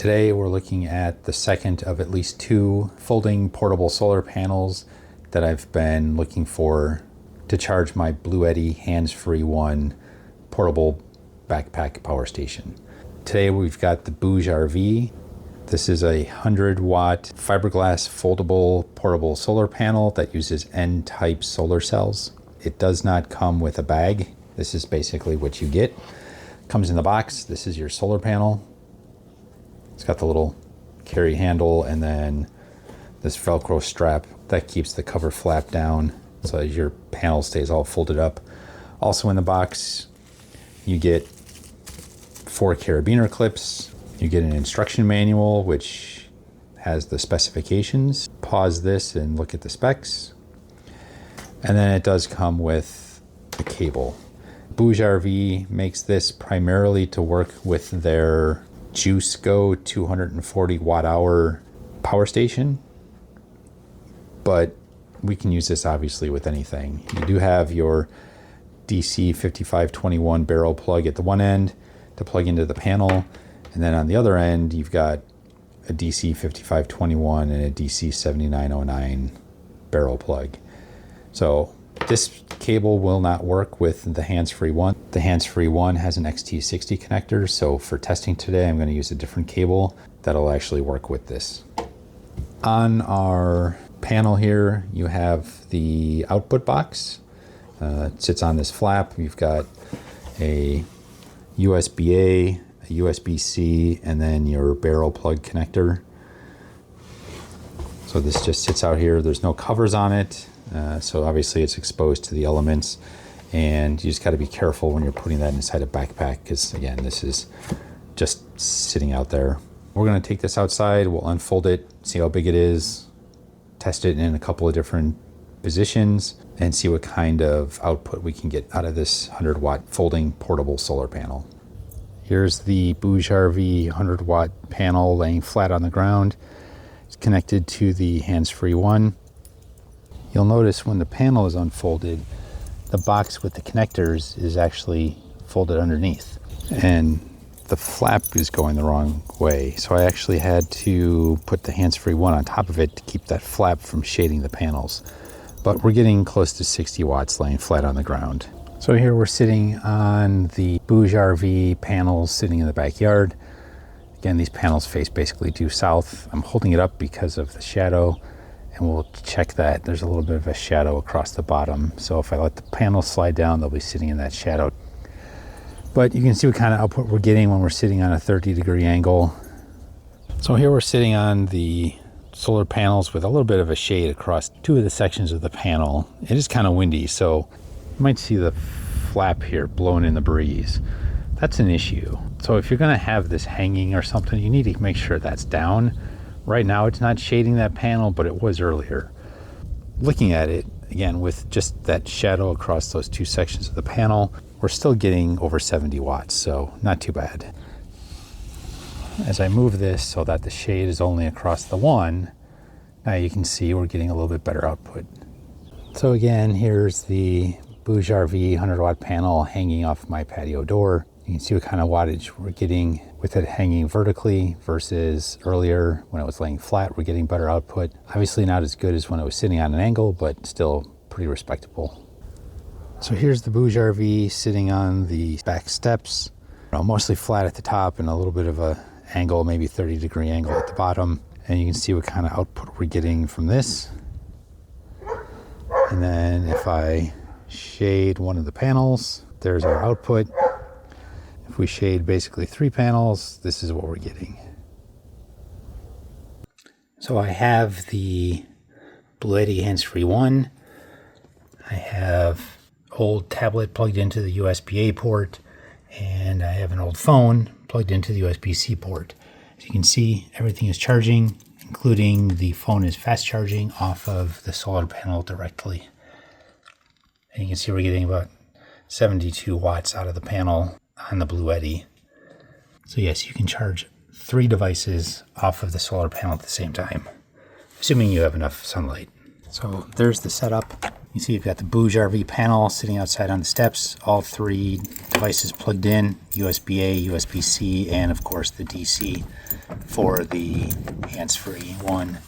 Today we're looking at the second of at least two folding portable solar panels that I've been looking for to charge my BougeRV hands-free one portable backpack power station. Today we've got the BougeRV. This is a 100-watt fiberglass foldable portable solar panel that uses N-type solar cells. It does not come with a bag. This is basically what you get. Comes in the box. This is your solar panel. It's got the little carry handle and then this Velcro strap that keeps the cover flap down so your panel stays all folded up. Also in the box, you get 4 carabiner clips. You get an instruction manual which has the specifications. Pause this and look at the specs. And then it does come with a cable. BougeRV makes this primarily to work with their Juice Go 240 watt hour power station, but we can use this obviously with anything. You do have your DC 5521 barrel plug at the one end to plug into the panel, and then on the other end you've got a DC 5521 and a DC 7909 barrel plug. So this cable will not work with the hands-free one. The hands-free one has an XT60 connector, so for testing today I'm going to use a different cable that'll actually work with this. On our panel here you have the output box. It sits on this flap. You've got a USB-A, a USB-C, and then your barrel plug connector. So this just sits out here. There's no covers on it. So obviously it's exposed to the elements, and you just got to be careful when you're putting that inside a backpack because again, this is just sitting out there. We're going to take this outside, we'll unfold it, see how big it is, test it in a couple of different positions, and see what kind of output we can get out of this 100-watt folding portable solar panel. Here's the BougeRV 100-watt panel laying flat on the ground. It's connected to the hands-free one. You'll notice when the panel is unfolded, the box with the connectors is actually folded underneath, and the flap is going the wrong way. So I actually had to put the hands-free one on top of it to keep that flap from shading the panels. But we're getting close to 60 watts laying flat on the ground. So here we're sitting on the BougeRV panels sitting in the backyard. Again, these panels face basically due south. I'm holding it up because of the shadow, and we'll check that. There's a little bit of a shadow across the bottom. So if I let the panels slide down, they'll be sitting in that shadow. But you can see what kind of output we're getting when we're sitting on a 30-degree angle. So here we're sitting on the solar panels with a little bit of a shade across two of the sections of the panel. It is kind of windy, so you might see the flap here blowing in the breeze. That's an issue. So if you're going to have this hanging or something, you need to make sure that's down. Right now it's not shading that panel, but it was earlier. Looking at it, again, with just that shadow across those two sections of the panel, we're still getting over 70 watts, so not too bad. As I move this so that the shade is only across the one, now you can see we're getting a little bit better output. So again, here's the BougeRV 100-watt panel hanging off my patio door. You can see what kind of wattage we're getting with it hanging vertically versus earlier when it was laying flat. We're getting better output. Obviously not as good as when it was sitting on an angle, but still pretty respectable. So here's the BougeRV sitting on the back steps, mostly flat at the top and a little bit of a angle, maybe 30-degree angle at the bottom. And you can see what kind of output we're getting from this. And then if I shade one of the panels, there's our output. If we shade basically 3 panels, this is what we're getting. So I have the BougeRV hands-free one. I have old tablet plugged into the USB-A port, and I have an old phone plugged into the USB-C port. As you can see, everything is charging, including the phone is fast charging off of the solar panel directly. And you can see we're getting about 72 watts out of the panel on the BougeRV. So yes, you can charge 3 devices off of the solar panel at the same time, assuming you have enough sunlight. So there's the setup. You see you've got the BougeRV panel sitting outside on the steps, all 3 devices plugged in, USB-A, USB-C, and of course the DC for the hands-free one.